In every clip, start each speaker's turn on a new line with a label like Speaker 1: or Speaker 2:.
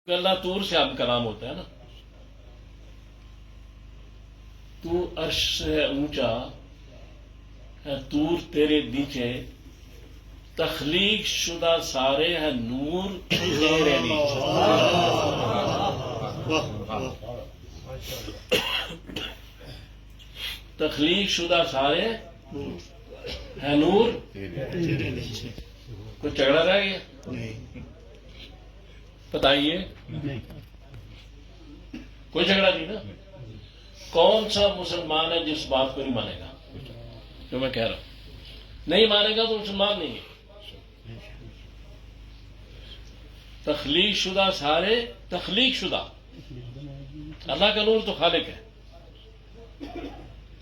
Speaker 1: اللہ طور سے اب کلام ہوتا ہے نا. تو عرش سے اونچا ہے، طور تیرے نیچے، تخلیق شدہ سارے ہیں نور تیرے نیچے. تخلیق شدہ سارے ہیں نور کوئی جھگڑا رہ گیا؟ بتائیے، کوئی جھگڑا نہیں نا. کون سا مسلمان ہے جس بات کو نہیں مانے گا جو میں کہہ رہا ہوں؟ نہیں مانے گا تو مسلمان نہیں ہے. تخلیق شدہ سارے، تخلیق شدہ، اللہ کا نور تو خالق ہے.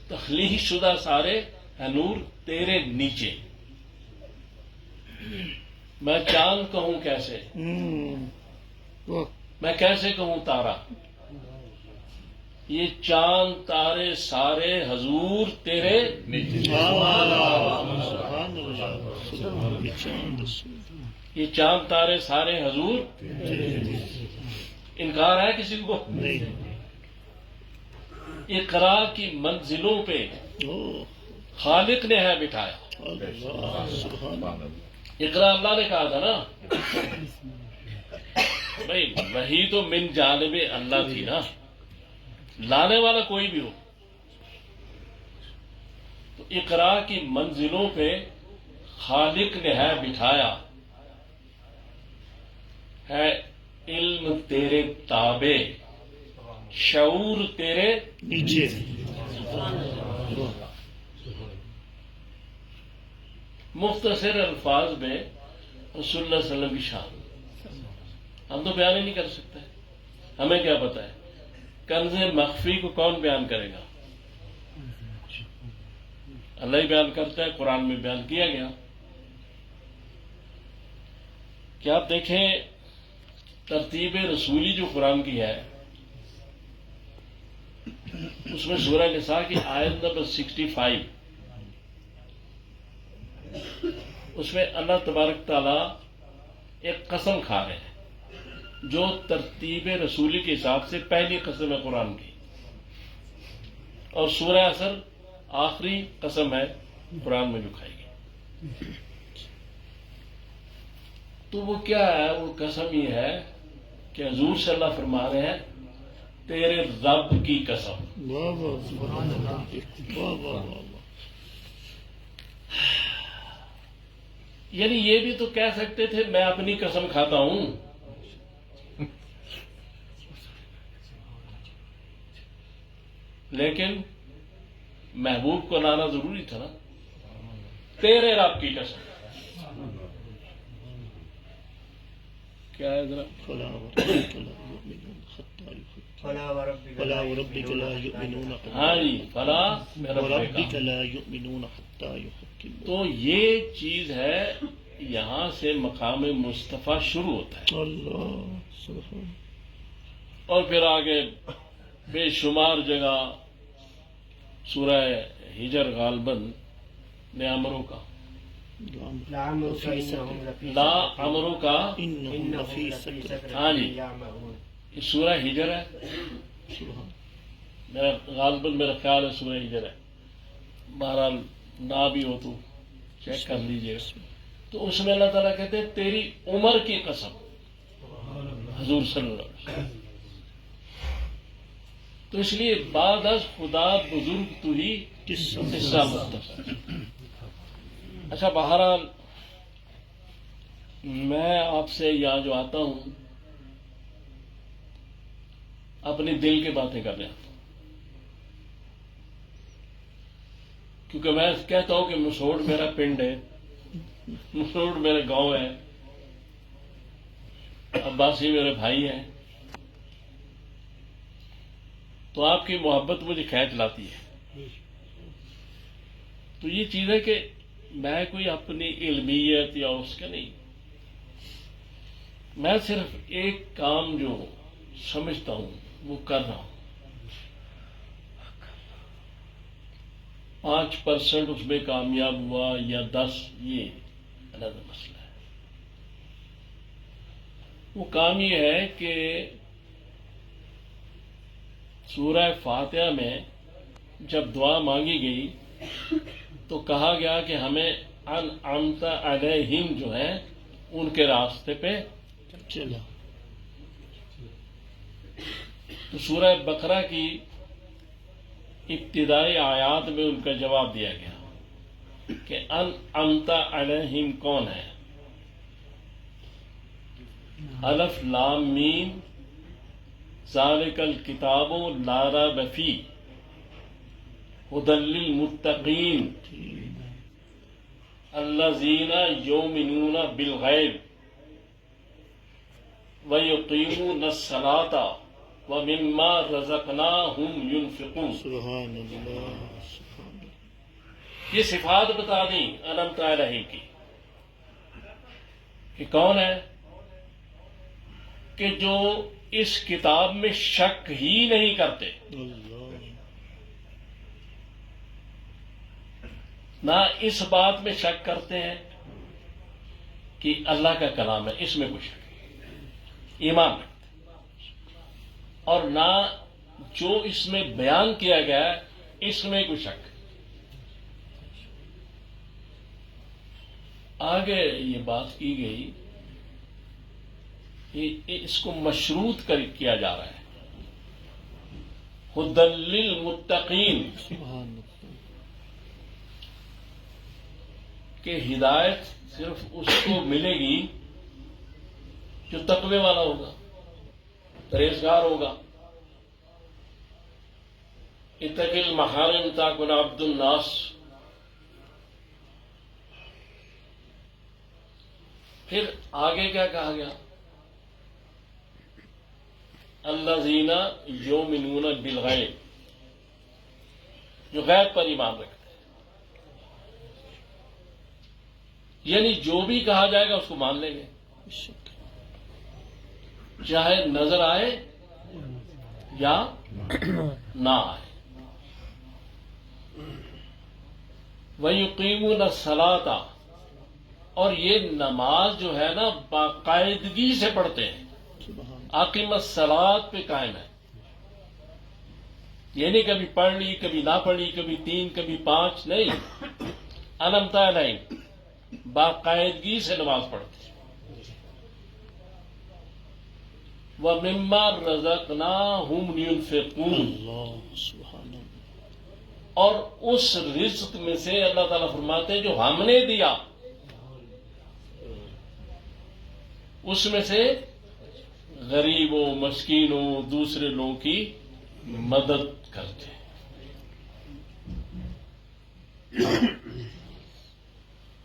Speaker 1: تخلیق شدہ سارے ہے نور تیرے نیچے. میں چاند کہوں کیسے، میں کیسے کہوں تارا، یہ چاند تارے سارے حضور تیرے نیچے. یہ چاند تارے سارے حضور. انکار ہے کسی کو؟ اقرا کی منزلوں پہ خالق نے ہے بٹھایا. اقرا اللہ نے کہا تھا نا بھائی، وہی تو من جانب اللہ تھی نا، لانے والا کوئی بھی ہو. تو اقرا کی منزلوں پہ خالق نے ہے بٹھایا ہے. علم تیرے تابع، شعور تیرے نیچے. مختصر الفاظ میں رسول اللہ صلی اللہ علیہ وسلم کی شان ہم تو بیان ہی نہیں کر سکتے. ہمیں کیا پتا ہے کنز مخفی کو کون بیان کرے گا؟ اللہ ہی بیان کرتا ہے، قرآن میں بیان کیا گیا. کیا آپ دیکھیں ترتیب رسولی جو قرآن کی ہے، اس میں سورہ نساء کی آیت نمبر 65، اس میں اللہ تبارک تعالی ایک قسم کھا رہے ہیں جو ترتیب رسولی کے حساب سے پہلی قسم ہے قرآن کی، اور سورہ عصر آخری قسم ہے قرآن میں جو کھائی گئی. تو وہ کیا ہے؟ وہ قسم یہ ہے کہ حضور صلی اللہ فرما رہے ہیں تیرے رب کی قسم. یعنی یہ بھی تو کہہ سکتے تھے میں اپنی قسم کھاتا ہوں، لیکن محبوب کو لانا ضروری تھا نا. تیرے رب کی قسم. کیا ہے ذرا؟
Speaker 2: فلا وربك لا يؤمنون
Speaker 1: ہاں جی، فلا
Speaker 2: وربك لا يؤمنون حتى يحكموك.
Speaker 1: تو یہ چیز ہے، یہاں سے مقام مصطفیٰ شروع ہوتا ہے
Speaker 2: اللہ سبحان.
Speaker 1: اور پھر آگے بے شمار جگہ سورہ ہجر غالباً نعمروں کا لا امروں کا. ہاں جی، یہ سورہ ہجر ہے. میرا غالباً میرا خیال ہے سورہ ہجر ہے، بہرحال نہ بھی ہو تو چیک کر لیجیے. تو اس میں اللہ تعالیٰ کہتے ہیں تیری عمر کی قسم، حضور صلی اللہ علیہ وسلم. تو اس لیے بعد از خدا بزرگ تو ہی قصہ مختصر. اچھا، بہرحال میں آپ سے یہاں جو آتا ہوں اپنی دل کی باتیں کر رہا ہوں، کیونکہ میں کہتا ہوں کہ مسوڑ میرا پنڈ ہے، مسوڑ میرا گاؤں ہے، عباسی میرے بھائی ہیں. تو آپ کی محبت مجھے کھینچ لاتی ہے. تو یہ چیز ہے کہ میں کوئی اپنی علمیت یا اس کا نہیں، میں صرف ایک کام جو سمجھتا ہوں وہ کر رہا ہوں. 5% اس میں کامیاب ہوا یا 10، یہ الگ مسئلہ ہے. وہ کام یہ ہے کہ سورہ فاتحہ میں جب دعا مانگی گئی تو کہا گیا کہ ہمیں انعمت علیہم جو ہے ان کے راستے پہ
Speaker 2: چلا.
Speaker 1: تو سورہ بقرہ کی ابتدائی آیات میں ان کا جواب دیا گیا کہ انعمت علیہم کون ہے. الف لام میم ذالک الکتاب لا ریب فیہ ھدی للمتقین الذین یؤمنون بالغیب ویقیمون الصلاۃ ومما رزقناہم ینفقون.
Speaker 2: سبحان اللہ سبحان اللہ.
Speaker 1: یہ صفات بتا دیں انعمت علیہم کی کہ کون ہے کہ جو اس کتاب میں شک ہی نہیں کرتے،
Speaker 2: اللہ
Speaker 1: نہ اس بات میں شک کرتے ہیں کہ اللہ کا کلام ہے اس میں کوئی شک نہیں، ایمان رکھتے، اور نہ جو اس میں بیان کیا گیا ہے اس میں کوئی شک. آگے یہ بات کی گئی کہ اس کو مشروط کیا جا رہا ہے ھدی للمتقین،
Speaker 2: سبحان اللہ.
Speaker 1: کہ ہدایت صرف اس کو ملے گی جو تقوی والا ہوگا، پرہیزگار ہوگا. اتق المحارم تکن عبد الناس. پھر آگے کیا کہا گیا؟ الذین یؤمنون بالغیب، جو غیب پر ایمان رکھتے ہیں، یعنی جو بھی کہا جائے گا اس کو مان لیں گے، چاہے نظر آئے یا نہ آئے. وَيُقِيمُونَ الصَّلَاةَ، اور یہ نماز جو ہے نا باقاعدگی سے پڑھتے ہیں. اقیم الصلاۃ پہ قائم ہے، یعنی کبھی پڑھ لی کبھی نہ پڑھی، کبھی 3 کبھی 5 نہیں، انعمت علیہم باقاعدگی سے نماز پڑھتے ہیں. وَمِمَّا رَزَقْنَاهُمْ يُنْفِقُونَ،
Speaker 2: اللہ سبحان اللہ.
Speaker 1: اور اس رزق میں سے اللہ تعالیٰ فرماتے ہیں جو ہم نے دیا اس میں سے غریبوں، مسکینوں، دوسرے لوگوں کی مدد کرتے ہیں.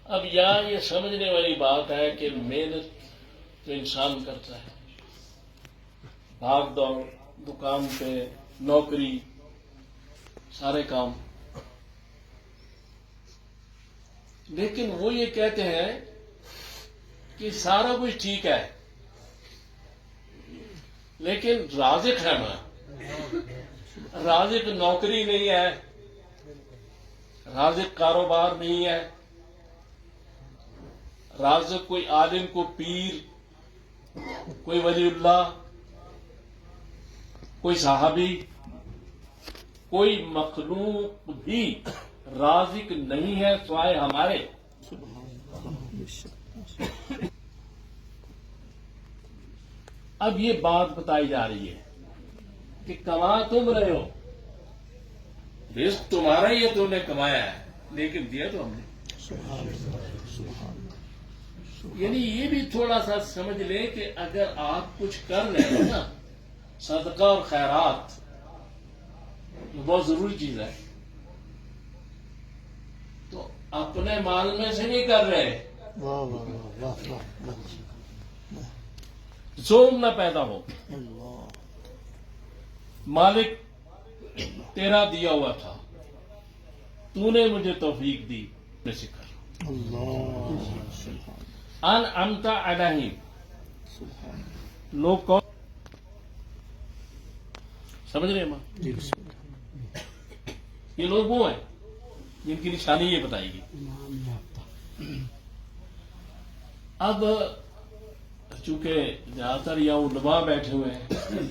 Speaker 1: اب یہاں یہ سمجھنے والی بات ہے کہ محنت تو انسان کرتا ہے، بھاگ دوڑ، دکان پہ نوکری، سارے کام، لیکن وہ یہ کہتے ہیں کہ سارا کچھ ٹھیک ہے لیکن رازق ہے نا، رازق نوکری نہیں ہے، رازق کاروبار نہیں ہے، رازق کوئی عالم، کو پیر، کوئی ولی اللہ، کوئی صحابی، کوئی مخلوق بھی رازق نہیں ہے سوائے ہمارے. اب یہ بات بتائی جا رہی ہے کہ کما تم رہے ہو، رزق تمہارا ہی ہے، تم نے کمایا ہے، لیکن دیا تو ہم نے. یعنی یہ بھی تھوڑا سا سمجھ لیں کہ اگر آپ کچھ کر رہے ہو نا، صدقہ اور خیرات بہت ضروری چیز ہے، تو اپنے مال میں سے نہیں کر رہے،
Speaker 2: واہ واہ واہ واہ واہ.
Speaker 1: ظلم نہ پیدا ہو.
Speaker 2: اللہ
Speaker 1: مالک تیرا دیا ہوا تھا، تو نے مجھے توفیق دی، میں سے کر.
Speaker 2: اللہ سبحان
Speaker 1: انعمت علیہم،
Speaker 2: سبحان.
Speaker 1: لوگ کون سمجھ رہے ہیں ماں؟
Speaker 2: جی بسم اللہ.
Speaker 1: یہ لوگ وہ ہیں جن کی نشانی یہ بتائی گئی. اب چونکہ زیادہ تر یہاں علماء بیٹھے ہوئے ہیں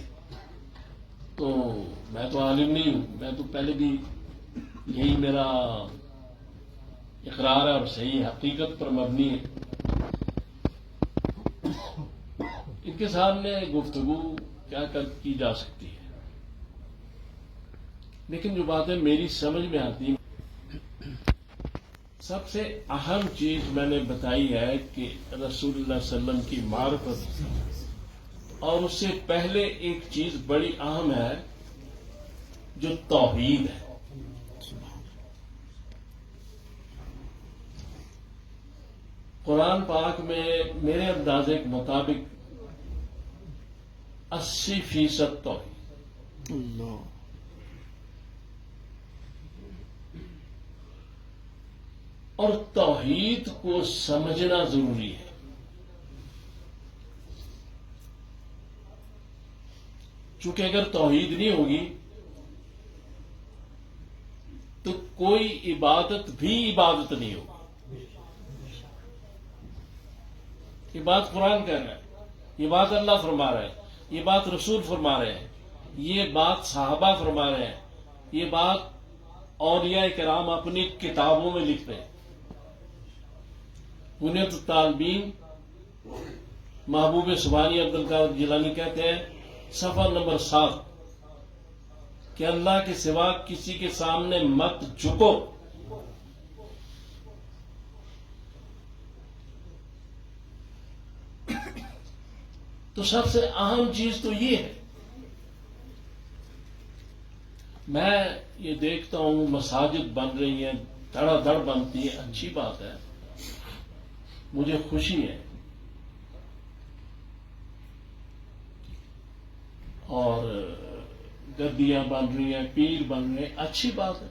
Speaker 1: تو میں تو عالم نہیں ہوں، میں تو پہلے بھی یہی میرا اقرار ہے اور صحیح حقیقت پر مبنی ہے. ان کے سامنے گفتگو کیا کی جا سکتی ہے، لیکن جو باتیں میری سمجھ میں آتی ہیں، سب سے اہم چیز میں نے بتائی ہے کہ رسول اللہ صلی اللہ علیہ وسلم کی معرفت، اور اس سے پہلے ایک چیز بڑی اہم ہے جو توحید ہے. قرآن پاک میں میرے اندازے کے مطابق 80% توحید،
Speaker 2: اللہ
Speaker 1: اور توحید کو سمجھنا ضروری ہے. چونکہ اگر توحید نہیں ہوگی تو کوئی عبادت بھی عبادت نہیں ہوگی. یہ بات قرآن کہہ رہا ہے، یہ بات اللہ فرما رہا ہے، یہ بات رسول فرما رہے ہیں، یہ بات صحابہ فرما رہے ہیں، یہ بات اولیاء کرام اپنی کتابوں میں لکھ رہے ہیں. بنیاد الطالبین محبوب سبحانی عبد القادر جیلانی کہتے ہیں صفحہ نمبر 7 کہ اللہ کے سوا کسی کے سامنے مت جھکو. تو سب سے اہم چیز تو یہ ہے. میں یہ دیکھتا ہوں مساجد بن رہی ہیں، دھڑا دھڑ بنتی ہے، اچھی بات ہے، مجھے خوشی ہے. اور گدیاں بن رہی ہیں، پیر بن رہے ہیں، اچھی بات ہے،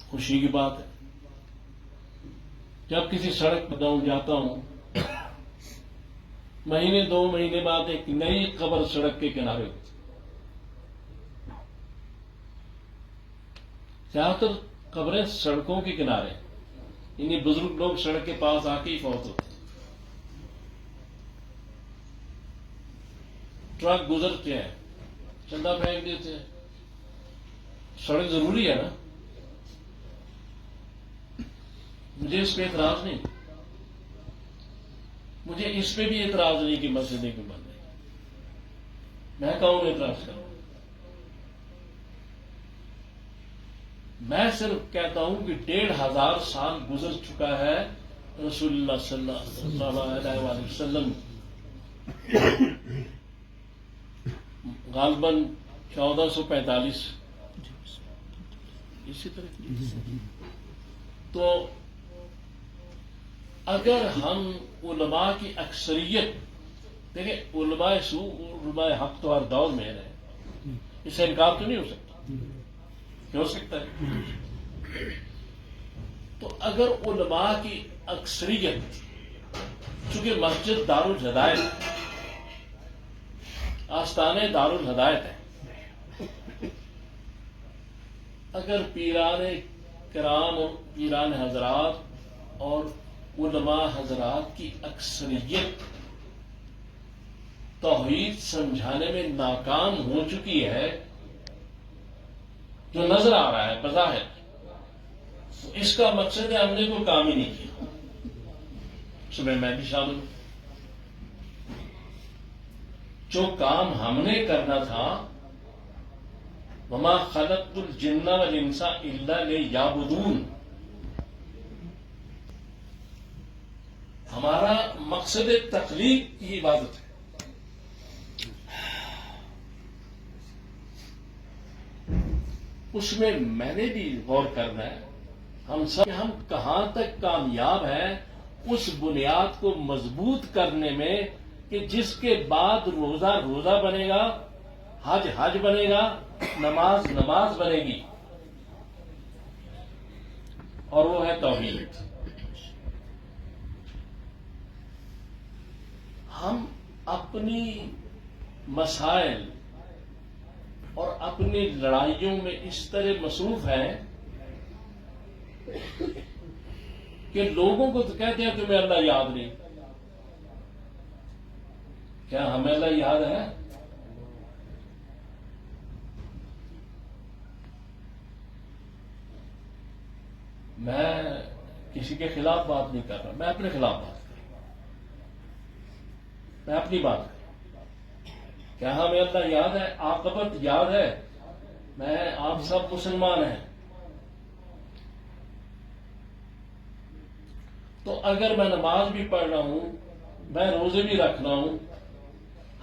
Speaker 1: خوشی کی بات ہے. جب کسی سڑک پر جاتا ہوں، مہینے 2 مہینے بعد ایک نئی قبر سڑک کے کنارے ہوتی. زیادہ تر قبریں سڑکوں کے کنارے، یعنی بزرگ لوگ سڑک کے پاس آ کے ہی فوت ہوتے. ٹرک گزرتے ہیں، چندہ پھینک دیتے ہیں. سڑک ضروری ہے نا، مجھے اس پہ اعتراض نہیں، مجھے اس پہ بھی اعتراض نہیں کہ مسجدیں کیوں بن رہی. میں کون اعتراض کروں؟ میں صرف کہتا ہوں کہ 1500 سال گزر چکا ہے، رسول اللہ صلی اللہ علیہ وآلہ وسلم غالباً 1445 اسی طرح. تو اگر ہم علماء کی اکثریت دیکھیں، علماء سو علماء حق تو ہر دور میں رہے، اس سے انکار تو نہیں ہو سکتا، ہو سکتا ہے. تو اگر علماء کی اکثریت، چونکہ مسجد دار الہدایت، آستانے دار الہدایت ہے، اگر پیران کرام اور پیران حضرات اور علماء حضرات کی اکثریت توحید سمجھانے میں ناکام ہو چکی ہے، جو نظر آ رہا ہے بظاہر، اس کا مقصد ہے ہم نے کوئی کام ہی نہیں کیا. اس میں بھی شامل ہوں. جو کام ہم نے کرنا تھا، وما خلقت الجن والانس الا لیعبدون، ہمارا مقصد تخلیق کی عبادت ہے. اس میں میں نے بھی غور کرنا ہے، ہم سب ہم کہاں تک کامیاب ہیں اس بنیاد کو مضبوط کرنے میں کہ جس کے بعد روزہ روزہ بنے گا، حج حج بنے گا، نماز نماز بنے گی، اور وہ ہے توحید. ہم اپنی مسائل اور اپنی لڑائیوں میں اس طرح مصروف ہیں کہ لوگوں کو تو کہتے ہیں تمہیں اللہ یاد نہیں. کیا ہمیں اللہ یاد ہے؟ میں کسی کے خلاف بات نہیں کر رہا، میں اپنے خلاف بات کر رہا ہوں، میں اپنی بات کر رہا ہوں۔ کیا ہمیں اللہ یاد ہے؟ عاقبت یاد ہے؟ میں آپ سب مسلمان ہیں، تو اگر میں نماز بھی پڑھ رہا ہوں، میں روزے بھی رکھ رہا ہوں،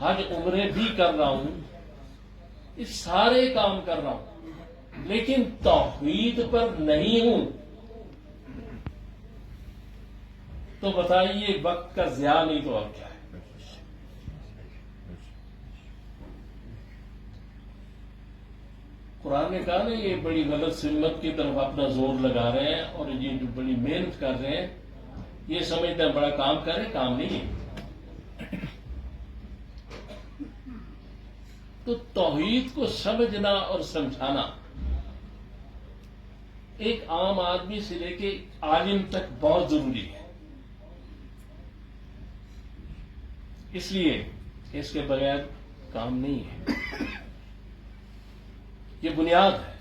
Speaker 1: حج عمرے بھی کر رہا ہوں، یہ سارے کام کر رہا ہوں، لیکن توحید پر نہیں ہوں، تو بتائیے وقت کا ضیاع نہیں تو اور کیا ہے؟ قرآن نے کہا نا یہ بڑی غلط سمت کی طرف اپنا زور لگا رہے ہیں، اور یہ جو بڑی محنت کر رہے ہیں یہ سمجھتے ہیں بڑا کام کر رہے ہیں، کام نہیں ہے۔ تو توحید کو سمجھنا اور سمجھانا ایک عام آدمی سے لے کے عالم تک بہت ضروری ہے، اس لیے اس کے بغیر کام نہیں ہے، یہ بنیاد ہے۔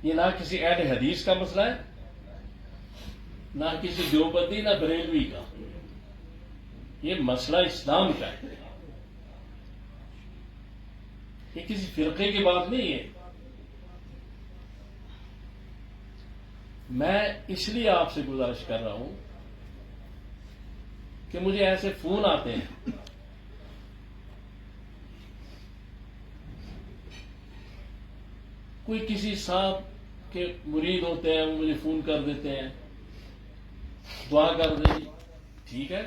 Speaker 1: یہ نہ کسی اہل حدیث کا مسئلہ ہے، نہ کسی دیوبندی نہ بریلوی کا، یہ مسئلہ اسلام کا ہے، یہ کسی فرقے کی بات نہیں ہے۔ میں اس لیے آپ سے گزارش کر رہا ہوں کہ مجھے ایسے فون آتے ہیں کوئی کسی صاحب کے مرید ہوتے ہیں، وہ مجھے فون کر دیتے ہیں، دعا کر دیں، ٹھیک ہے،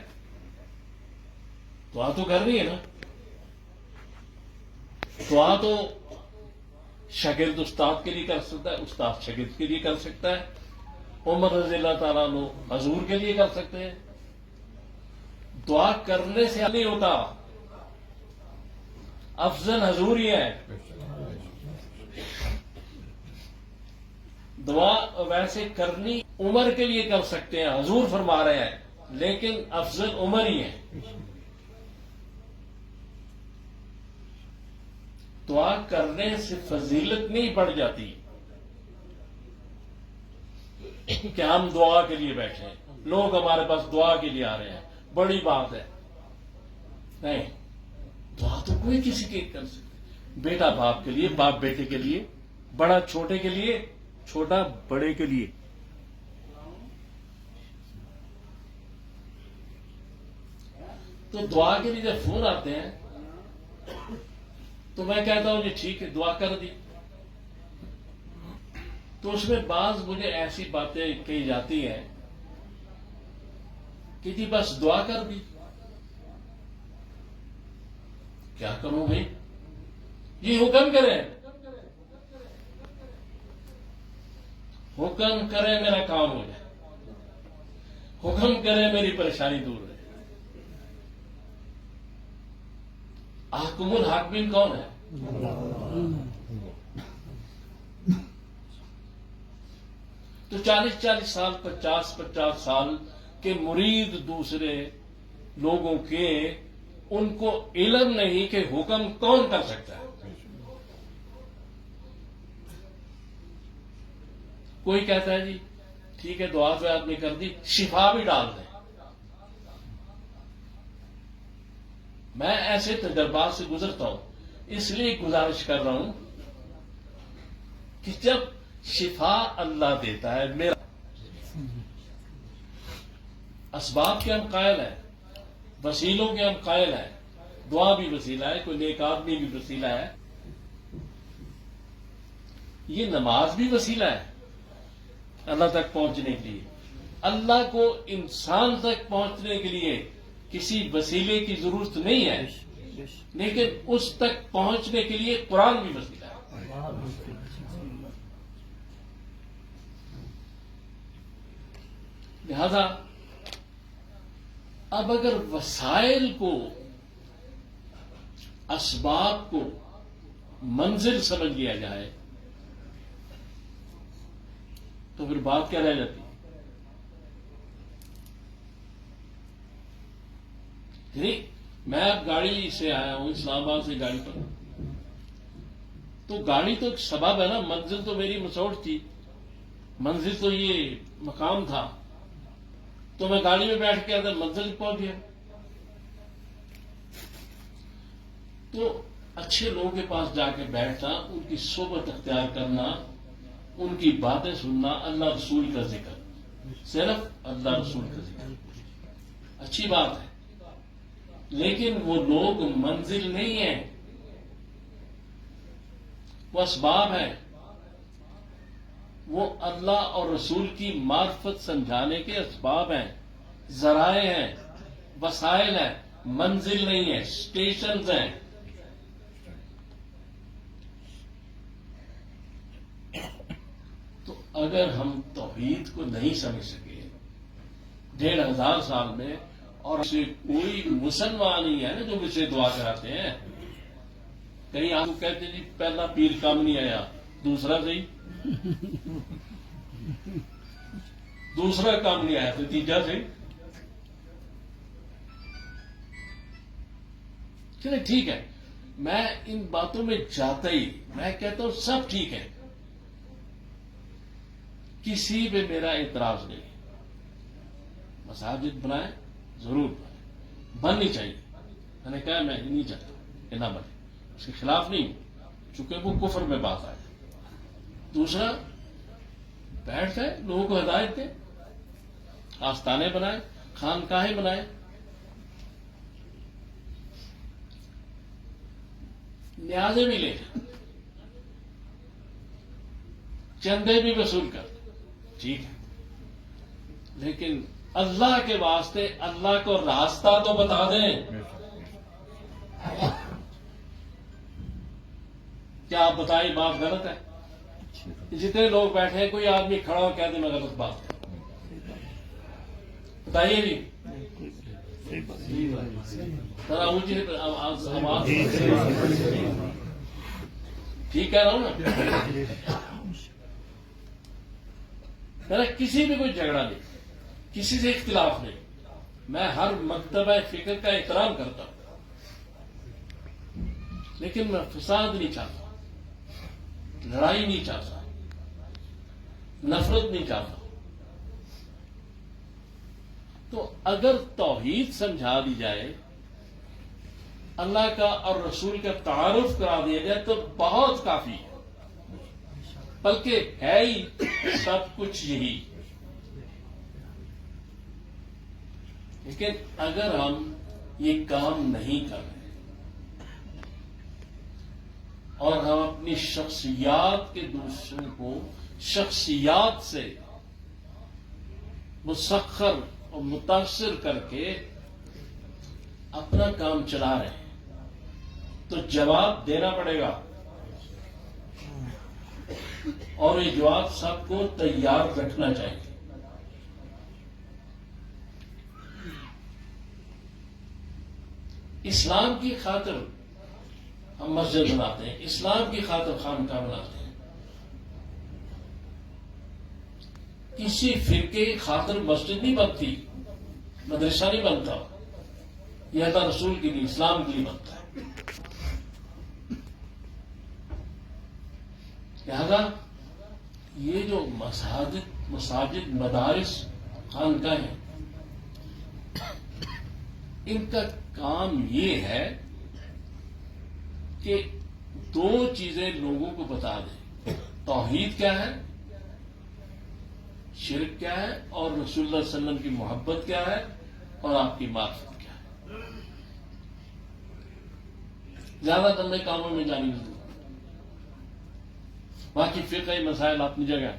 Speaker 1: دعا تو کرنی ہے نا، دعا تو شاگرد استاد کے لیے کر سکتا ہے، استاد شاگرد کے لیے کر سکتا ہے، عمر رضی اللہ تعالیٰ عنہ حضور کے لیے کر سکتے ہیں۔ دعا کرنے سے نہیں ہوتا، افضل حضور ہی ہے۔ دعا ویسے کرنی عمر کے لیے کر سکتے ہیں، حضور فرما رہے ہیں، لیکن افضل عمر ہی ہے۔ دعا کرنے سے فضیلت نہیں بڑھ جاتی کہ ہم دعا کے لیے بیٹھے ہیں، لوگ ہمارے پاس دعا کے لیے آ رہے ہیں، بڑی بات ہے۔ نہیں، دعا تو کوئی کسی کے کر سکتا، بیٹا باپ کے لیے، باپ بیٹے کے لیے، بڑا چھوٹے کے لیے، چھوٹا بڑے کے لیے۔ تو دعا کے لیے جب فون آتے ہیں تو میں کہتا ہوں جی ٹھیک ہے، دعا کر دی، تو اس میں بعض مجھے ایسی باتیں کہی جاتی ہیں کہ جی بس دعا کر دی، کیا کروں بھائی، یہ حکم کریں، حکم کرے میرا کام ہو جائے، حکم کرے میری پریشانی دور رہے۔ احکم الحاکمین کون ہے؟ تو 40 سال 50 سال کے مرید دوسرے لوگوں کے، ان کو علم نہیں کہ حکم کون کر سکتا ہے۔ کوئی کہتا ہے جی ٹھیک ہے، دعا تو آپ نے کر دی، شفا بھی ڈال دیں۔ میں ایسے تجربات سے گزرتا ہوں، اس لیے گزارش کر رہا ہوں کہ جب شفا اللہ دیتا ہے، میرا اسباب کے ہم قائل ہیں، وسیلوں کے ہم قائل ہیں، دعا بھی وسیلہ ہے، کوئی نیک آدمی بھی وسیلہ ہے، یہ نماز بھی وسیلہ ہے اللہ تک پہنچنے کے لیے۔ اللہ کو انسان تک پہنچنے کے لیے کسی وسیلے کی ضرورت نہیں ہے، لیکن اس تک پہنچنے کے لیے قرآن بھی وسیلہ ہے۔ لہذا اب اگر وسائل کو، اسباب کو منزل سمجھ لیا جائے تو پھر بات کیا رہ جاتی؟ نہیں، میں اب گاڑی سے آیا ہوں اسلام آباد سے گاڑی پر، تو گاڑی تو ایک سبب ہے نا، منزل تو میری مسوڑ تھی، منزل تو یہ مقام تھا، تو میں گاڑی میں بیٹھ کے اندر منزل پہنچ گیا. تو اچھے لوگوں کے پاس جا کے بیٹھنا، ان کی صحبت اختیار کرنا، ان کی باتیں سننا، اللہ رسول کا ذکر، صرف اللہ رسول کا ذکر اچھی بات ہے، لیکن وہ لوگ منزل نہیں ہیں، وہ اسباب ہیں، وہ اللہ اور رسول کی معرفت سمجھانے کے اسباب ہیں، ذرائع ہیں، وسائل ہیں، منزل نہیں ہے، اسٹیشنز ہیں. تو اگر ہم توحید کو نہیں سمجھ سکے 1500 سال میں، اور اسے کوئی مسلمان نہیں ہے نا جو مجھ سے دعا کراتے ہیں. کہیں آپ کو کہتے ہیں جی پہلا پیر کام نہیں آیا، دوسرا صحیح، دوسرا کام نہیں آیا تو تیجا صحیح. چلے ٹھیک ہے، میں ان باتوں میں جاتا ہی، میں کہتا ہوں سب ٹھیک ہے، کسی پہ میرا اعتراض نہیں. مساجد بنائیں، ضرور بنائیں، بننی چاہیے. میں نے کہا میں نہیں چاہتا کہ نہ بنے، اس کے خلاف نہیں ہوں، چونکہ وہ کفر میں بات آئے. دوسرا، بیٹھ گئے لوگوں کو ہدایت دیں، آستانے بنائیں، خانقاہیں بنائیں، نیازیں بھی لے لیں، چندے بھی وصول کر دیں، ٹھیک ہے، لیکن اللہ کے واسطے اللہ کو راستہ تو بتا دیں. کیا آپ بتائیں بات غلط ہے؟ جتنے لوگ بیٹھے ہیں کوئی آدمی کھڑا ہو کہہ دے میں غلط بات کروں، بتائیے جی. ذرا اونچی آواز، ٹھیک کہہ رہا ہوں نا؟ میرا کسی بھی کوئی جھگڑا نہیں، کسی سے اختلاف نہیں، میں ہر مکتبہ فکر کا احترام کرتا ہوں، لیکن میں فساد نہیں چاہتا، لڑائی نہیں چاہتا، نفرت نہیں چاہتا. تو اگر توحید سمجھا دی جائے، اللہ کا اور رسول کا تعارف کرا دیا جائے تو بہت کافی ہے، بلکہ ہے ہی سب کچھ یہی. لیکن اگر ہم یہ کام نہیں کر رہے اور ہم اپنی شخصیات کے دوسروں کو شخصیات سے مسخر اور متاثر کر کے اپنا کام چلا رہے ہیں تو جواب دینا پڑے گا، اور یہ جواب سب کو تیار رکھنا چاہیے. اسلام کی خاطر ہم مسجد بناتے ہیں، اسلام کی خاطر خانقاہ بناتے ہیں، کسی فرقے کی خاطر مسجد نہیں بنتی، مدرسہ نہیں بنتا، یہ اللہ رسول کے لیے، اسلام کے لیے بنتا ہے. لہذا یہ جو مساجد، مدارس، خانقاہیں ہیں، ان کا کام یہ ہے کہ دو چیزیں لوگوں کو بتا دیں: توحید کیا ہے، شرک کیا ہے، اور رسول اللہ صلی اللہ علیہ وسلم کی محبت کیا ہے، اور آپ کی معرفت کیا ہے. زیادہ تر نئے کاموں میں جانی ضرورت، باقی فقہی مسائل اپنی جگہ.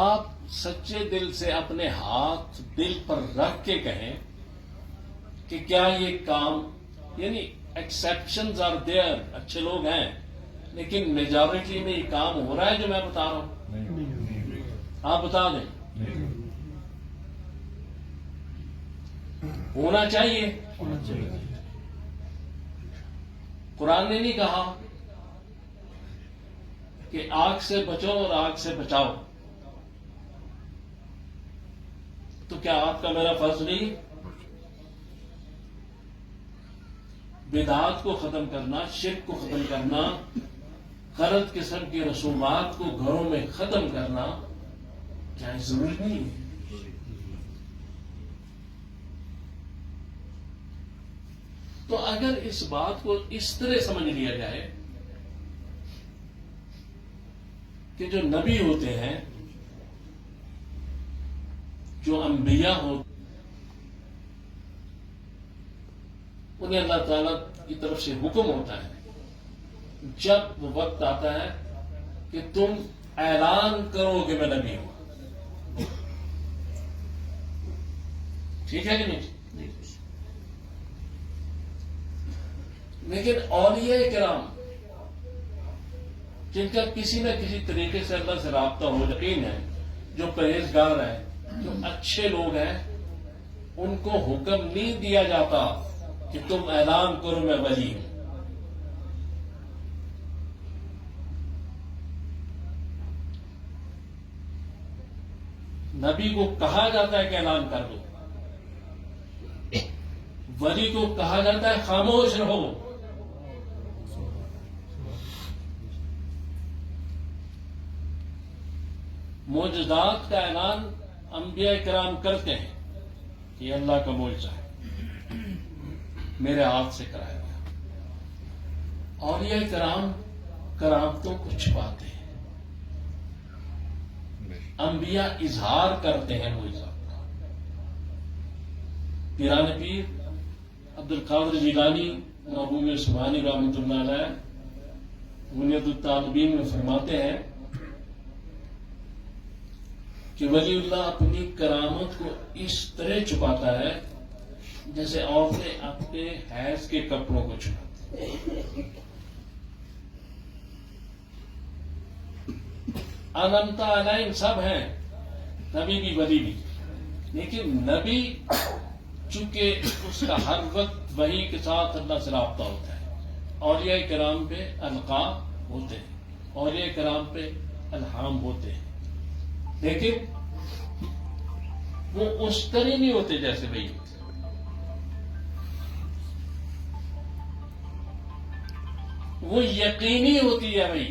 Speaker 1: آپ سچے دل سے اپنے ہاتھ دل پر رکھ کے کہیں کہ کیا یہ کام، یعنی ایکسیپشنز آر دیئر، اچھے لوگ ہیں، لیکن میجورٹی میں یہ کام ہو رہا ہے جو میں بتا رہا ہوں؟ آپ بتا دیں. ہونا چاہیے. قرآن نے نہیں کہا کہ آگ سے بچو اور آگ سے بچاؤ. تو کیا آپ کا میرا فرض نہیں؟ بدعات کو ختم کرنا، شرک کو ختم کرنا، غلط قسم کی رسومات کو گھروں میں ختم کرنا کیا ضروری نہیں ہے؟ تو اگر اس بات کو اس طرح سمجھ لیا جائے کہ جو نبی ہوتے ہیں، جو انبیاء ہوتے ہیں، انہیں اللہ تعالیٰ کی طرف سے حکم ہوتا ہے جب وہ وقت آتا ہے کہ تم اعلان کرو کہ میں نبی ہوں. ٹھیک ہے کہ نہیں؟ لیکن اولیاء کرام جن کا کسی نہ کسی طریقے سے اللہ سے رابطہ ہو، یقین ہے، جو پرہیزگار ہیں، جو اچھے لوگ ہیں، ان کو حکم نہیں دیا جاتا کہ تم اعلان کرو میں ولی ہوں. نبی کو کہا جاتا ہے کہ اعلان کر دو، ولی کو کہا جاتا ہے خاموش رہو. معجزات کا اعلان انبیاء کرام کرتے ہیں کہ یہ اللہ کا معجزہ ہے، میرے ہاتھ سے کرایا گیا. اولیاء کرام کرامتوں کو چھپاتے ہیں، انبیاء اظہار کرتے ہیں معجزات کا. پیران پیر عبد القادر جیلانی مرحوم سبحانی رحمۃ اللہ علیہ بنیاد الطالبین میں فرماتے ہیں کہ ولی اللہ اپنی کرامت کو اس طرح چھپاتا ہے جیسے عورتیں اپنے حیض کے کپڑوں کو چھپاتی ہیں. انمتا علائم سب ہیں، نبی بھی ولی بھی، لیکن نبی چونکہ اس کا ہر وقت وحی کے ساتھ اللہ سے رابطہ ہوتا ہے. اولیاء کرام پہ القاب ہوتے ہیں، اولیاء کرام پہ الہام ہوتے ہیں، لیکن وہ اس طرح نہیں ہوتے جیسے وہی ہوتے. وہ یقینی ہوتی ہے وہی.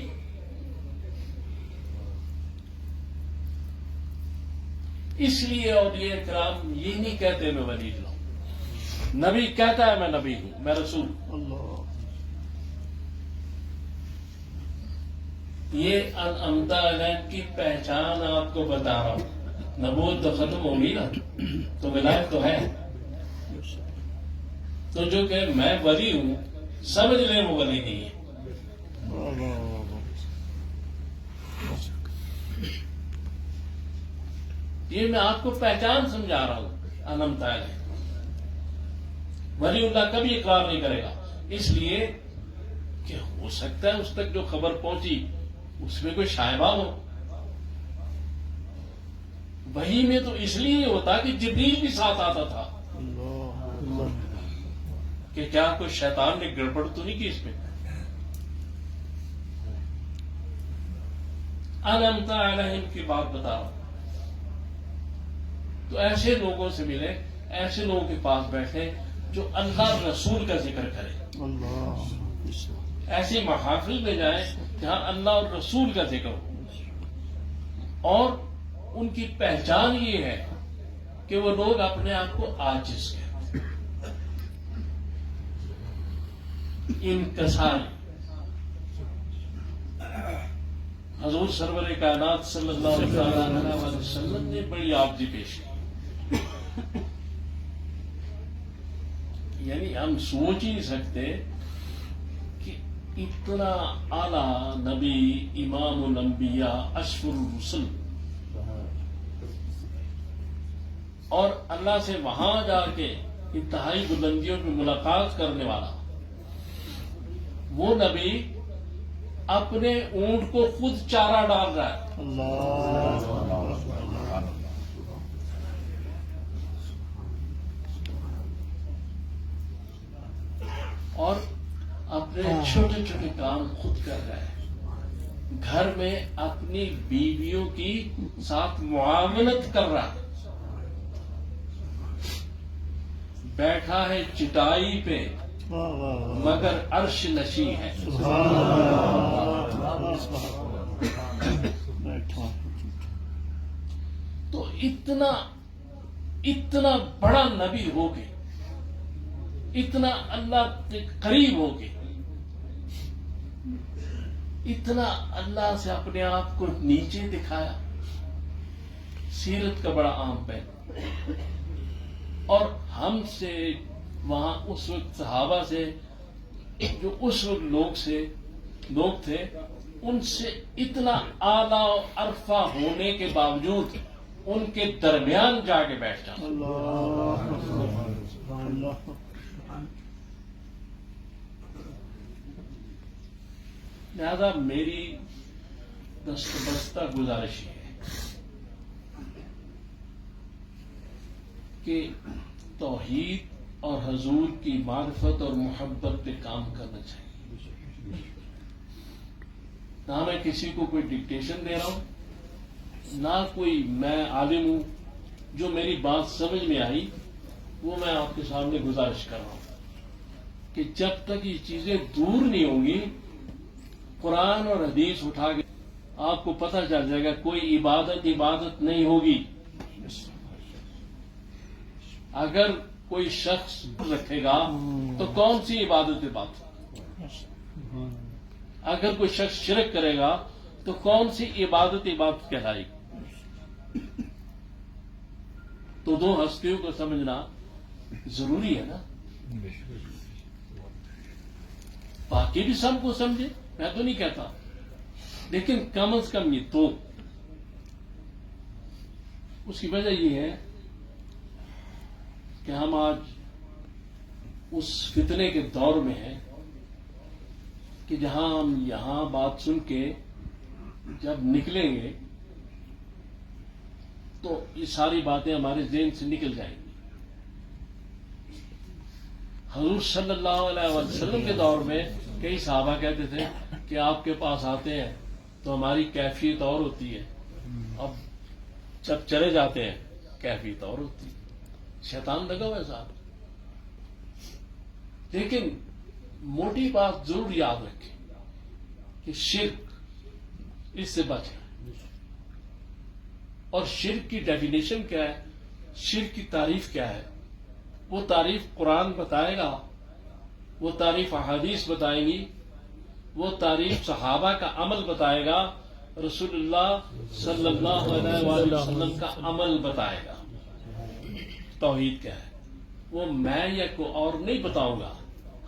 Speaker 1: اس لیے اولیاء کرام یہ نہیں کہتے میں ولی ہوں. نبی کہتا ہے میں نبی ہوں، میں رسول. یہ انعمتا علیہم کی پہچان آپ کو بتا رہا ہوں. نبوت تو ختم ہوگی نا، تو ولایت تو ہے. تو جو کہ میں ولی ہوں سمجھ لیں وہ ولی نہیں ہے. یہ میں آپ کو پہچان سمجھا رہا ہوں. انعمتا علیہم ولی اللہ کبھی اقرار نہیں کرے گا، اس لیے کہ ہو سکتا ہے اس تک جو خبر پہنچی اس میں کوئی شائبہ ہو. وحی میں تو اس لیے ہوتا کہ جبریل بھی ساتھ آتا تھا کہ کیا کوئی شیطان نے گڑبڑ تو نہیں کی اس میں. انعمتا علیہم کی بات بتا رہا ہوں. تو ایسے لوگوں سے ملے، ایسے لوگوں کے پاس بیٹھے جو اللہ رسول کا ذکر کرے. ایسے محافل میں جائیں جہاں اللہ اور رسول کا ذکر ہو، اور ان کی پہچان یہ ہے کہ وہ لوگ اپنے آپ کو عاجز کہتے ہیں، انکساری. حضور سرور کائنات صلی اللہ علیہ وسلم نے بڑی عاجزی پیش کی. یعنی ہم سوچ ہی نہیں سکتے کہ اتنا اعلیٰ نبی، امام الانبیاء، اشرف الرسل، اور اللہ سے وہاں جا کے انتہائی بلندیوں میں ملاقات کرنے والا وہ نبی اپنے اونٹ کو خود چارہ ڈال رہا ہے. اور اپنے چھوٹے چھوٹے کام خود کر رہا ہے، گھر میں اپنی بیویوں کی ساتھ معاملت کر رہا ہے. بیٹھا ہے چٹائی پہ
Speaker 2: واہ واہ واہ
Speaker 1: مگر عرش نشی ہے.
Speaker 2: سبحان اللہ بیٹھا
Speaker 1: تو اتنا بڑا نبی ہو کے، اتنا اللہ کے قریب ہو کے، اتنا اللہ سے اپنے آپ کو نیچے دکھایا. سیرت کا بڑا عام پہلو. اور ہم سے وہاں اس وقت صحابہ سے، جو اس وقت لوگ تھے، ان سے اتنا اعلیٰ و عرفہ ہونے کے باوجود ان کے درمیان جا کے بیٹھ جانا.
Speaker 2: اللہ اللہ
Speaker 1: لہذا میری دستبستہ گزارش یہ ہے کہ توحید اور حضور کی معرفت اور محبت پہ کام کرنا چاہیے. نہ میں کسی کو کوئی ڈکٹیشن دے رہا ہوں، نہ کوئی میں عالم ہوں. جو میری بات سمجھ میں آئی وہ میں آپ کے سامنے گزارش کر رہا ہوں کہ جب تک یہ چیزیں دور نہیں ہوں گی، قرآن اور حدیث اٹھا کے آپ کو پتہ چل جائے گا کوئی عبادت نہیں ہوگی. اگر کوئی شخص رکھے گا تو کون سی عبادت بات؟ اگر کوئی شخص شرک کرے گا تو کون سی عبادت کہلائے گی؟ تو دو ہستیوں کو سمجھنا ضروری ہے نا. باقی بھی سب کو سمجھے، میں تو نہیں کہتا، لیکن کم از کم یہ دو. اس کی وجہ یہ ہے کہ ہم آج اس فتنے کے دور میں ہیں کہ جہاں ہم یہاں بات سن کے جب نکلیں گے تو یہ ساری باتیں ہمارے ذہن سے نکل جائیں گی. حضور صلی اللہ علیہ وسلم کے دور میں کئی صحابہ کہتے تھے کہ آپ کے پاس آتے ہیں تو ہماری کیفیت اور ہوتی ہے، اب جب چلے جاتے ہیں کیفیت اور ہوتی ہے. شیطان لگا ہوا ہے صاحب. لیکن موٹی بات ضرور یاد رکھیں کہ شرک، اس سے بچیں. اور شرک کی ڈیفینیشن کیا ہے، شرک کی تعریف کیا ہے، وہ تعریف قرآن بتائے گا، وہ تعریف احادیث بتائیں گی، وہ تعریف صحابہ کا عمل بتائے گا، رسول اللہ صلی اللہ علیہ وآلہ وسلم کا عمل بتائے گا. توحید کیا ہے وہ میں یا کوئی اور نہیں بتاؤں گا.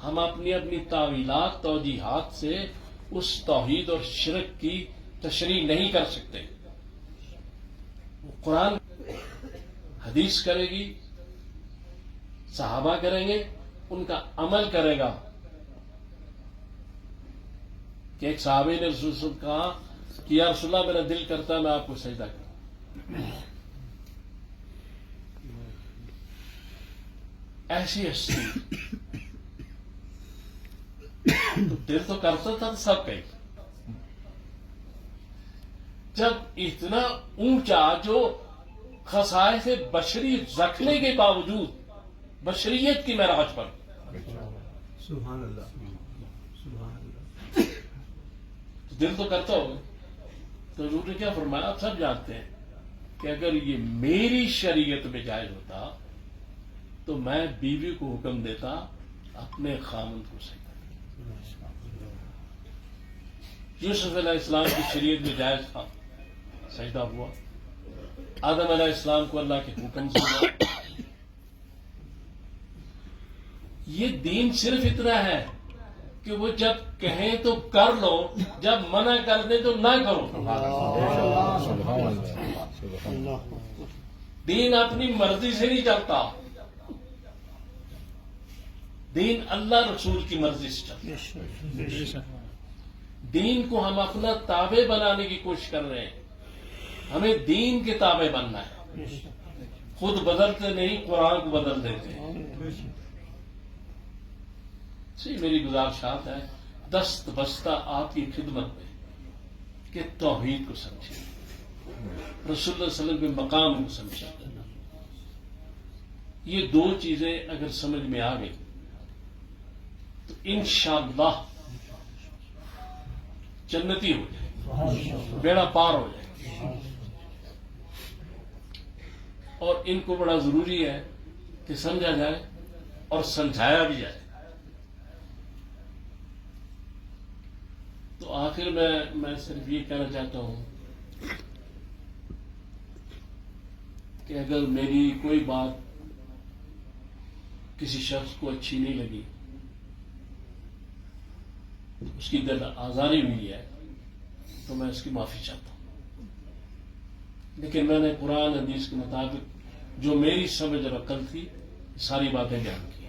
Speaker 1: ہم اپنی تعویلات توجیحات سے اس توحید اور شرک کی تشریح نہیں کر سکتے. قرآن حدیث کرے گی، صحابہ کریں گے، ان کا عمل کرے گا. کہ ایک صحابی نے رسول سے کہا کہ یا رسول اللہ میرا دل کرتا ہے میں آپ کو سجدہ کروں. ایسی ہستی تو دل تو کرتا تھا سب کہیں. جب اتنا اونچا جو خصائص بشری رکھنے کے باوجود بشریت کی معراج پر،
Speaker 3: سبحان اللہ سبحان اللہ.
Speaker 1: تو دل تو کرتا ہوگا. تو حضور نے کیا فرمایا آپ سب جانتے ہیں کہ اگر یہ میری شریعت میں جائز ہوتا تو میں بیوی کو حکم دیتا اپنے خامند کو سجدہ کرنے. یوسف علیہ السلام کی شریعت میں جائز تھا، سجدہ ہوا. آدم علیہ السلام کو اللہ کے حکم سے ہوا. یہ دین صرف اتنا ہے کہ وہ جب کہیں تو کر لو، جب منع کر دیں تو نہ کرو.
Speaker 2: اللہ
Speaker 1: دین اپنی مرضی سے نہیں چلتا، دین اللہ رسول کی مرضی سے چلتا. دین کو ہم اپنا تابع بنانے کی کوشش کر رہے ہیں. ہمیں دین کے تابع بننا ہے. خود بدلتے نہیں، قرآن کو بدل دیتے ہیں. میری گزارشات ہے دست بستہ آپ کی خدمت میں کہ توحید کو سمجھیں، رسول اللہ صلی اللہ علیہ وسلم کے مقام کو سمجھیں. یہ دو چیزیں اگر سمجھ میں آ گئی تو انشاءاللہ جنتی ہو جائے، بیڑا پار ہو جائے. اور ان کو بڑا ضروری ہے کہ سمجھا جائے اور سمجھایا بھی جائے. تو آخر میں صرف یہ کہنا چاہتا ہوں کہ اگر میری کوئی بات کسی شخص کو اچھی نہیں لگی، اس کی دل آزاری ہوئی ہے، تو میں اس کی معافی چاہتا ہوں. لیکن میں نے قرآن حدیث کے مطابق جو میری سمجھ اور عقل تھی ساری باتیں بیان کی.